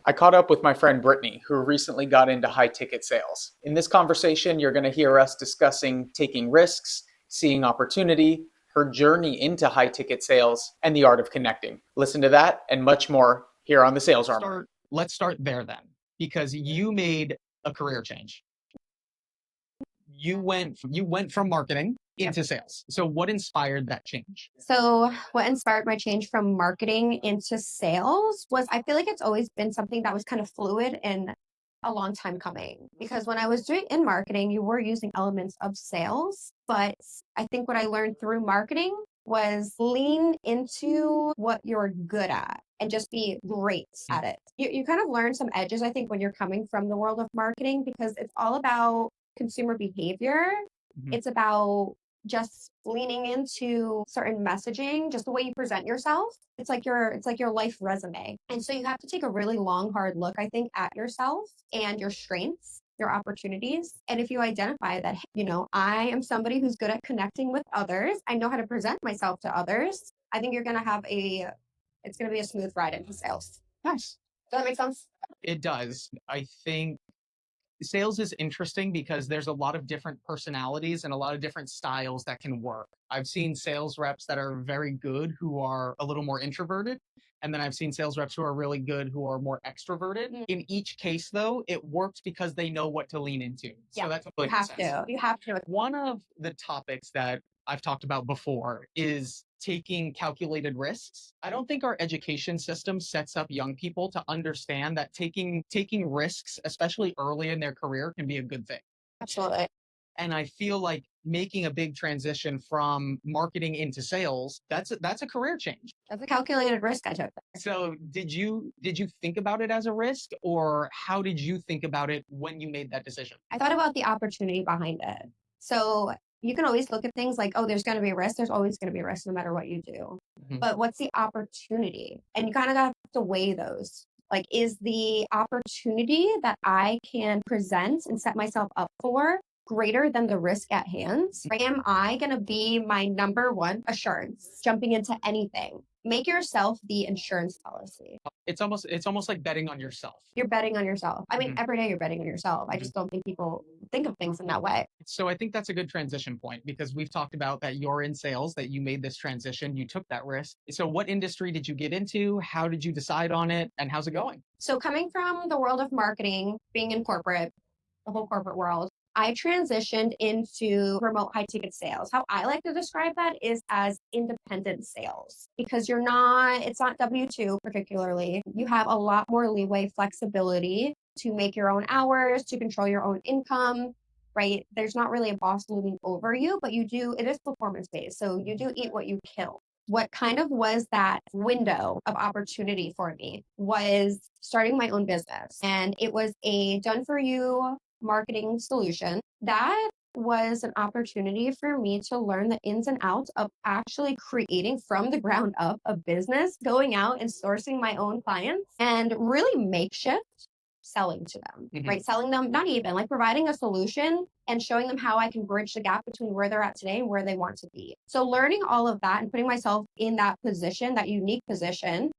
I caught up with my friend Brittany, who recently got into high ticket sales. In this conversation, you're going to hear us discussing taking risks, seeing opportunity, her journey into high ticket sales, and the art of connecting. Listen to that and much more here on the Sales Armor. Let's start there then, because you made a career change. You went from marketing into sales. So what inspired that change? So what inspired my change from marketing into sales was, I feel like it's always been something that was kind of fluid and a long time coming. Because when I was doing in marketing, you were using elements of sales. But I think what I learned through marketing was lean into what you're good at and just be great at it. You kind of learn some edges, I think, when you're coming from the world of marketing, because it's all about consumer behavior. It's about just leaning into certain messaging, just the way you present yourself. It's like your life resume. And so you have to take a really long, hard look, I think, at yourself and your strengths, your opportunities. And if you identify that, I am somebody who's good at connecting with others, I know how to present myself to others, I think it's going to be a smooth ride into sales. Nice. Does that make sense? It does. I think sales is interesting because there's a lot of different personalities and a lot of different styles that can work. I've seen sales reps that are very good who are a little more introverted. And then I've seen sales reps who are really good who are more extroverted. In each case, though, it works because they know what to lean into. Yeah, so that's what you have to. One of the topics that I've talked about before is taking calculated risks. I don't think our education system sets up young people to understand that taking risks, especially early in their career, can be a good thing. Absolutely. And I feel like making a big transition from marketing into sales, that's a career change. That's a calculated risk I took. So did you think about it as a risk, or how did you think about it when you made that decision? I thought about the opportunity behind it. So you can always look at things like, oh, there's going to be risk. There's always going to be risk no matter what you do. But what's the opportunity? And you kind of got to weigh those. Like, is the opportunity that I can present and set myself up for greater than the risk at hand? Right? Am I going to be my number one assurance jumping into anything? Make yourself the insurance policy. It's almost like betting on yourself. You're betting on yourself. I mean, every day you're betting on yourself. I just don't think people think of things in that way. So I think that's a good transition point, because we've talked about that you're in sales, that you made this transition, you took that risk. So what industry did you get into? How did you decide on it? And how's it going? So coming from the world of marketing, being in corporate, the whole corporate world, I transitioned into remote high ticket sales. How I like to describe that is as independent sales, because it's not W-2 particularly. You have a lot more leeway, flexibility to make your own hours, to control your own income, right? There's not really a boss looming over you, but it is performance based. So you do eat what you kill. What kind of was that window of opportunity for me was starting my own business. And it was a done for you marketing solution. That was an opportunity for me to learn the ins and outs of actually creating from the ground up a business, going out and sourcing my own clients and really makeshift selling to them, right? Selling them, not even like providing a solution and showing them how I can bridge the gap between where they're at today and where they want to be. So learning all of that and putting myself in that position, that unique position,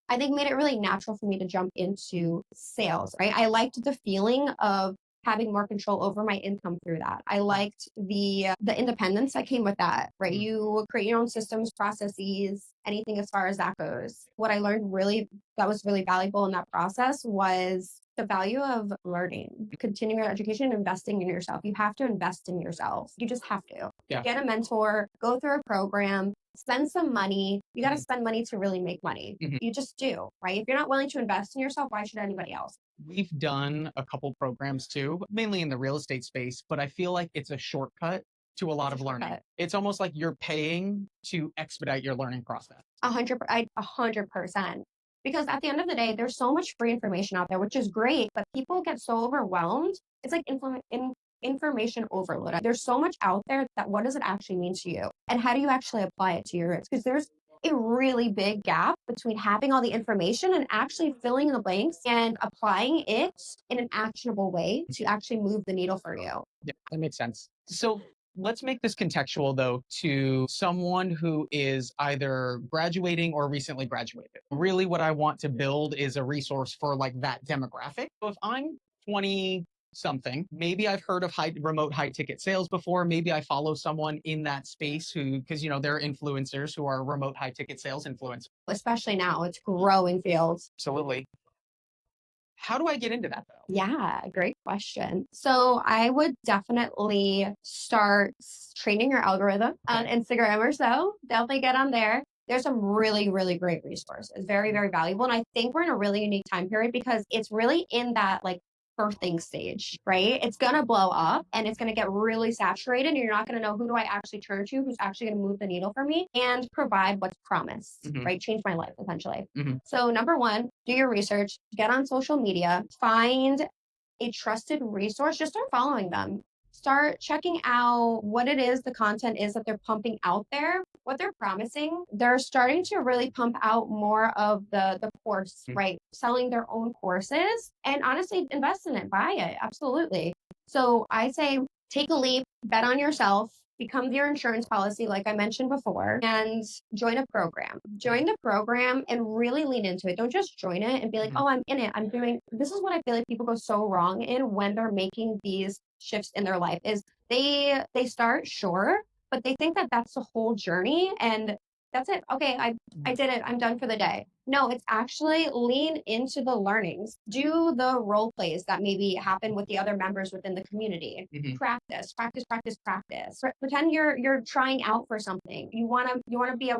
I think made it really natural for me to jump into sales, right? I liked the feeling of having more control over my income through that. I liked the independence that came with that, right? You create your own systems, processes, anything as far as that goes. What I learned that was really valuable in that process was the value of learning, continuing your education, investing in yourself. You have to invest in yourself. You just have to. Yeah. Get a mentor, go through a program, spend some money. You got to spend money to really make money. You just do, right? If you're not willing to invest in yourself, why should anybody else? We've done a couple programs too, mainly in the real estate space, but I feel like it's a shortcut to a lot of learning. It's almost like you're paying to expedite your learning process. 100%. Because at the end of the day, there's so much free information out there, which is great, but people get so overwhelmed. It's like information overload. There's so much out there that what does it actually mean to you? And how do you actually apply it to your risk? Because there's a really big gap between having all the information and actually filling in the blanks and applying it in an actionable way to actually move the needle for you. Yeah, that makes sense. So Let's make this contextual though to someone who is either graduating or recently graduated. Really what I want to build is a resource for like that demographic. So if I'm 20 something, maybe I've heard of remote high ticket sales before. Maybe I follow someone in that space who, because there are influencers who are remote high ticket sales influencers. Especially now, it's growing fields. Absolutely. How do I get into that though? Yeah, great question. So I would definitely start training your algorithm on Instagram or so. Definitely get on there. There's some really, really great resources. Very, very valuable. And I think we're in a really unique time period because it's really in that like birthing stage, right? It's going to blow up and it's going to get really saturated and you're not going to know who do I actually turn to, who's actually going to move the needle for me and provide what's promised, right? Change my life essentially. So number one, do your research, get on social media, find a trusted resource, just start following them. Start checking out what it is, the content is that they're pumping out there, what they're promising. They're starting to really pump out more of the course, right? Selling their own courses and honestly invest in it, buy it. Absolutely. So I say take a leap, bet on yourself, become your insurance policy, like I mentioned before, and join a program. Join the program and really lean into it. Don't just join it and be like, oh, I'm in it. I'm doing, this is what I feel like people go so wrong in when they're making these shifts in their life is they start sure, but they think that that's the whole journey and that's it. Okay, I did it. I'm done for the day. No, it's actually lean into the learnings. Do the role plays that maybe happen with the other members within the community. Practice. Pretend you're trying out for something. You wanna be a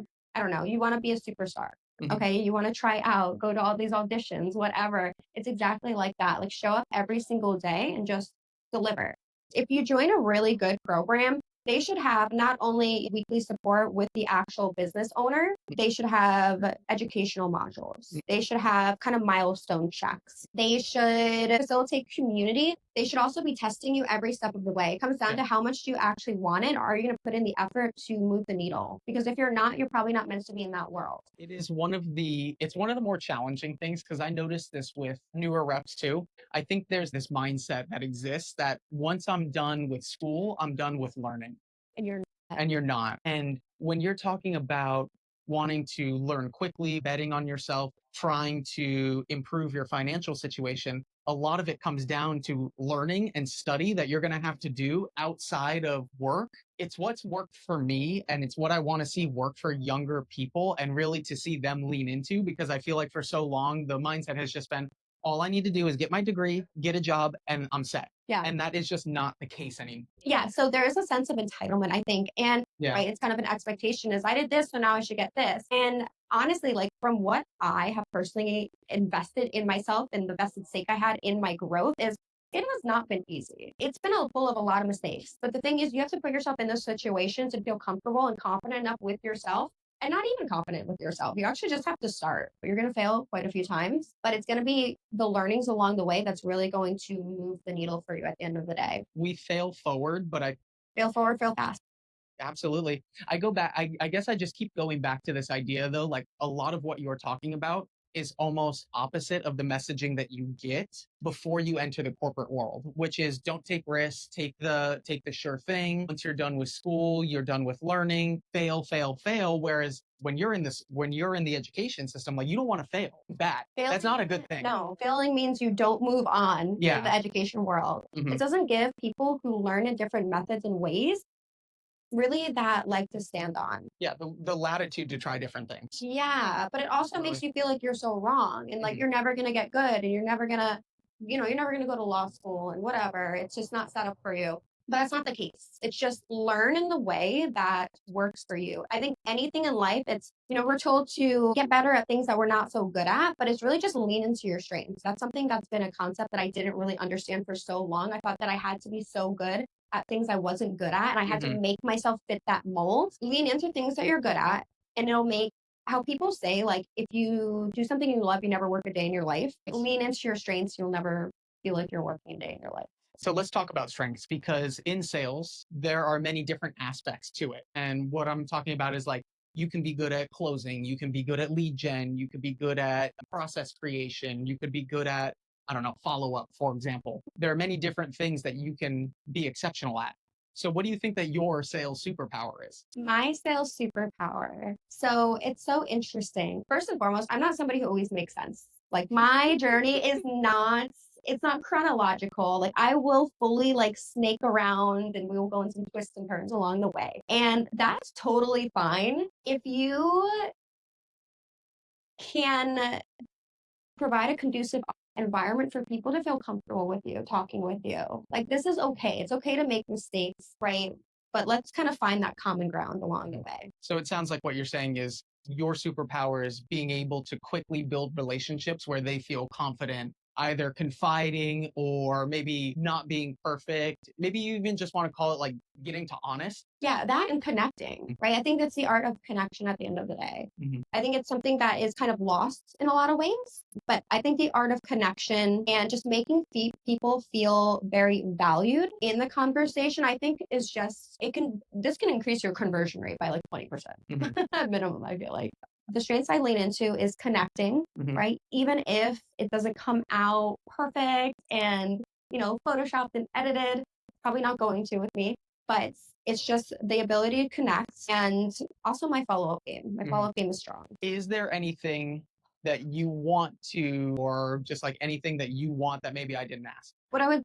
you wanna be a superstar. Okay, you want to try out, go to all these auditions, whatever. It's exactly like that. Like show up every single day and just deliver. If you join a really good program, they should have not only weekly support with the actual business owner, they should have educational modules. They should have kind of milestone checks. They should facilitate community. They should also be testing you every step of the way. It comes down to how much do you actually want it, or are you going to put in the effort to move the needle? Because if you're not, you're probably not meant to be in that world. It's one of the more challenging things because I noticed this with newer reps too. I think there's this mindset that exists that once I'm done with school, I'm done with learning. And you're not. And when you're talking about wanting to learn quickly, betting on yourself, trying to improve your financial situation, a lot of it comes down to learning and study that you're going to have to do outside of work. It's what's worked for me and it's what I want to see work for younger people and really to see them lean into because I feel like for so long, the mindset has just been, all I need to do is get my degree, get a job, and I'm set. Yeah. And that is just not the case anymore. Yeah. So there is a sense of entitlement, I think. And right, it's kind of an expectation is I did this, so now I should get this. And honestly, like from what I have personally invested in myself and the vested stake I had in my growth is it has not been easy. It's been full of a lot of mistakes. But the thing is, you have to put yourself in those situations and feel comfortable and confident enough with yourself and not even confident with yourself. You actually just have to start. You're going to fail quite a few times, but it's going to be the learnings along the way that's really going to move the needle for you at the end of the day. We fail forward, but fail forward, fail fast. Absolutely. I go back. I guess I just keep going back to this idea though, like a lot of what you're talking about is almost opposite of the messaging that you get before you enter the corporate world, which is don't take risks, take the sure thing. Once you're done with school, you're done with learning, fail. Whereas when you're in the education system, like you don't want to fail. Bad. That's not a good thing. No, failing means you don't move on in the education world. It doesn't give people who learn in different methods and ways really that leg to stand on. Yeah, the latitude to try different things. Yeah, but it also makes you feel like you're so wrong and like you're never going to get good and you're never going to go to law school and whatever. It's just not set up for you. But that's not the case. It's just learn in the way that works for you. I think anything in life, it's, we're told to get better at things that we're not so good at, but it's really just lean into your strengths. That's something that's been a concept that I didn't really understand for so long. I thought that I had to be so good at things I wasn't good at and I had to make myself fit that mold. Lean into things that you're good at and it'll make how people say, like, if you do something you love, you never work a day in your life. Lean into your strengths. You'll never feel like you're working a day in your life. So let's talk about strengths because in sales, there are many different aspects to it. And what I'm talking about is like, you can be good at closing. You can be good at lead gen. You could be good at process creation. You could be good at, follow-up, for example. There are many different things that you can be exceptional at. So what do you think that your sales superpower is? My sales superpower. So it's so interesting. First and foremost, I'm not somebody who always makes sense. Like my journey is not, it's not chronological. Like I will fully like snake around and we will go in some twists and turns along the way. And that's totally fine. If you can provide a conducive environment for people to feel comfortable with you, talking with you. Like this is okay. It's okay to make mistakes, right? But let's kind of find that common ground along the way. So it sounds like what you're saying is your superpower is being able to quickly build relationships where they feel confident, either confiding or maybe not being perfect. Maybe you even just want to call it like getting to honest. Yeah, that and connecting, right? I think that's the art of connection at the end of the day. Mhm. I think it's something that is kind of lost in a lot of ways, but I think the art of connection and just making people feel very valued in the conversation, I think is just, this can increase your conversion rate by like 20% at minimum, I feel like. The strengths I lean into is connecting, right? Even if it doesn't come out perfect and, photoshopped and edited, probably not going to with me, but it's just the ability to connect and also my follow-up game. My follow-up game is strong. Is there anything that you want to, or just like anything that you want that maybe I didn't ask? What I would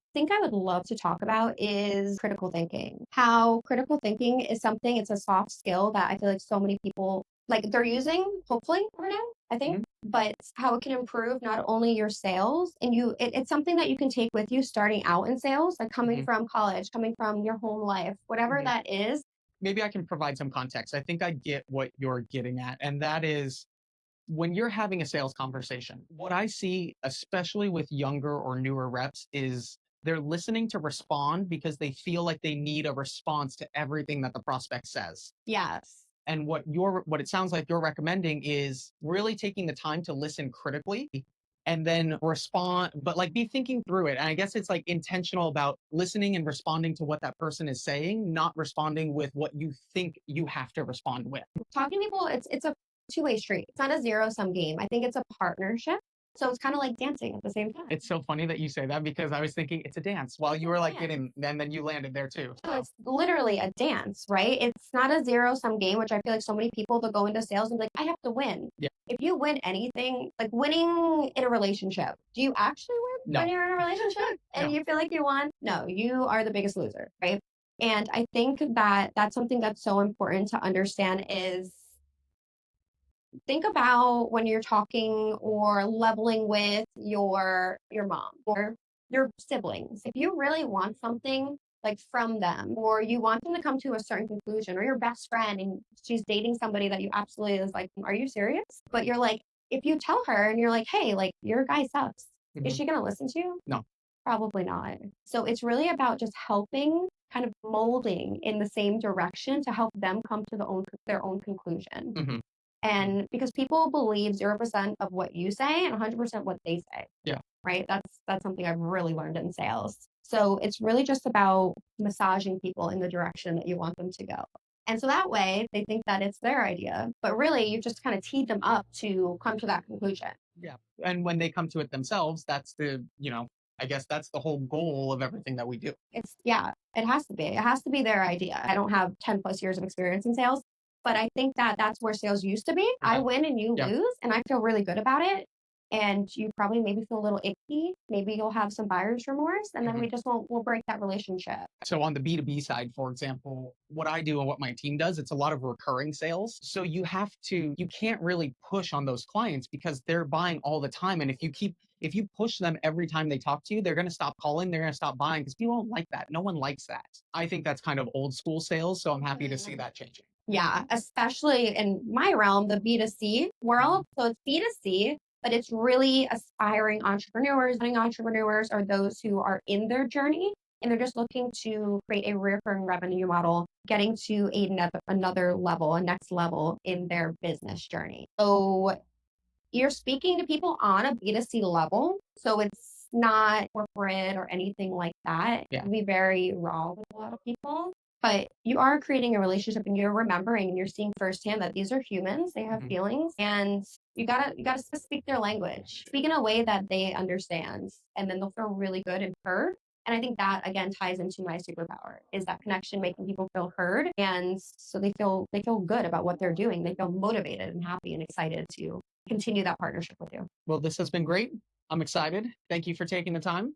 love to talk about is critical thinking. How critical thinking is something, it's a soft skill that I feel like so many people, like they're using, hopefully, right now, I think, but how it can improve not only your sales and it's something that you can take with you starting out in sales, like coming from college, coming from your home life, whatever that is. Maybe I can provide some context. I think I get what you're getting at, and that is when you're having a sales conversation, what I see, especially with younger or newer reps, is they're listening to respond because they feel like they need a response to everything that the prospect says. Yes. And what it sounds like you're recommending is really taking the time to listen critically and then respond, but like be thinking through it. And I guess it's like intentional about listening and responding to what that person is saying, not responding with what you think you have to respond with. Talking to people, it's a two-way street. It's not a zero-sum game. I think it's a partnership. So it's kind of like dancing at the same time. It's so funny that you say that because I was thinking it's a dance while you were like getting, and then you landed there too. So it's literally a dance, right? It's not a zero-sum game, which I feel like so many people that go into sales and be like, I have to win. Yeah. If you win anything, like winning in a relationship, do you actually win when you're in a relationship and you feel like you won? No, you are the biggest loser, right? And I think that that's something that's so important to understand is think about when you're talking or leveling with your mom or your siblings. If you really want something like from them, or you want them to come to a certain conclusion, or your best friend and she's dating somebody that you absolutely is like, are you serious? But you're like, if you tell her and you're like, hey, like your guy sucks, is she gonna listen to you? No. Probably not. So it's really about just helping, kind of molding in the same direction to help them come to their own conclusion. And because people believe 0% of what you say and 100% what they say. Yeah. Right. That's something I've really learned in sales. So it's really just about massaging people in the direction that you want them to go. And so that way they think that it's their idea, but really you just kind of teed them up to come to that conclusion. Yeah. And when they come to it themselves, that's I guess that's the whole goal of everything that we do. It has to be. It has to be their idea. I don't have 10 plus years of experience in sales, but I think that that's where sales used to be. I win and you lose, and I feel really good about it. And you probably maybe feel a little icky. Maybe you'll have some buyer's remorse, and then we'll break that relationship. So on the B2B side, for example, what I do and what my team does, it's a lot of recurring sales. So you can't really push on those clients because they're buying all the time. And if you push them every time they talk to you, they're going to stop calling, they're going to stop buying because people don't like that. No one likes that. I think that's kind of old school sales. So I'm happy to see that changing. Yeah, especially in my realm, the B2C world. So it's B2C, but it's really aspiring entrepreneurs, budding entrepreneurs, or those who are in their journey and they're just looking to create a recurring revenue model, getting to another level, a next level in their business journey. So you're speaking to people on a B2C level. So it's not corporate or anything like that. Yeah. It can be very raw with a lot of people. But you are creating a relationship and you're remembering and you're seeing firsthand that these are humans, they have feelings, and you gotta speak their language. Speak in a way that they understand, and then they'll feel really good and heard. And I think that again ties into my superpower is that connection, making people feel heard. And so they feel good about what they're doing. They feel motivated and happy and excited to continue that partnership with you. Well, this has been great. I'm excited. Thank you for taking the time.